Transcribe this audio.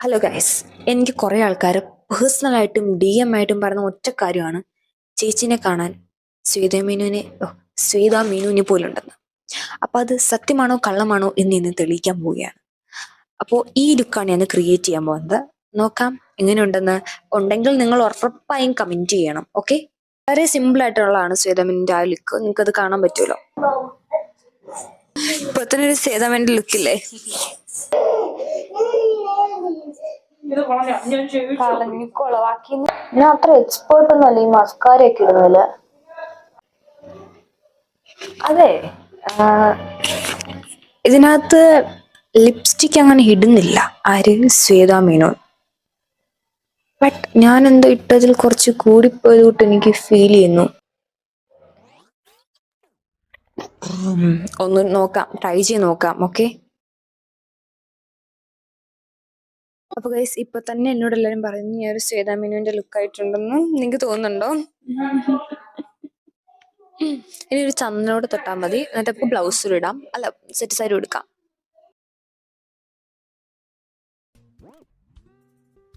Hello guys, എനിക്ക് കുറേ ആൾക്കാർ പേഴ്സണലായിട്ടും DM ആയിട്ടും പറയുന്ന ഒറ്റ കാര്യമാണ് ചേച്ചിനെ കാണാൻ ശ്വേതാ മീനുവിനെ പോലുണ്ടെന്ന്. അപ്പോൾ അത് സത്യമാണോ കള്ളമാണോ എന്ന് ഇന്ന് തെളിയിക്കാൻ പോവുകയാണ്. അപ്പോൾ ഈ ലുക്കാണ് ഞാൻ ക്രിയേറ്റ് ചെയ്യാൻ പോകുന്നത്. നോക്കാം എങ്ങനെയുണ്ടെന്ന്. ഉണ്ടെങ്കിൽ നിങ്ങൾ ഉറപ്പായും കമൻറ്റ് ചെയ്യണം. ഓക്കെ, വളരെ സിമ്പിൾ ആയിട്ടുള്ളതാണ് ശ്വേതാ മീനിൻ്റെ ആ ലുക്ക്. നിങ്ങൾക്കത് കാണാൻ പറ്റുമല്ലോ. ഇപ്പോൾ തന്നെ ഒരു ശ്വേതാ മീനിൻ്റെ ലുക്കില്ലേ? ഞാൻ അത്ര എക്സ്പേർട്ട് ഒന്നുമല്ല ഈ മസ്കാര ഒക്കെ ഇടുന്നതില്. അതെ, ഇതിനകത്ത് ലിപ്സ്റ്റിക് അങ്ങനെ ഇടുന്നില്ല ആര്, ശ്വേതാ മേനോൻ. ബട്ട് ഞാൻ എന്തോ ഇട്ടതിൽ കുറച്ച് കൂടിപ്പോയത് തൊട്ട് എനിക്ക് ഫീൽ ചെയ്യുന്നു. ഒന്ന് നോക്കാം, ട്രൈ ചെയ്ത് നോക്കാം. ഓക്കെ, അപ്പൊ ഗൈസ് ഇപ്പൊ തന്നെ എന്നോട് എല്ലാരും പറയുന്നു ഞാൻ ഒരു ശ്വേതാ മേനോന്റെ ലുക്ക് ആയിട്ടുണ്ടെന്ന്. നിങ്ങക്ക് തോന്നുന്നുണ്ടോ? ഇനി ഒരു ചന്ദനോട് തൊട്ടാൽ മതി. എന്നിട്ട് ഇപ്പൊ ബ്ലൗസിൽ ഇടാം, അല്ല സെറ്റ് സാരി എടുക്കാം.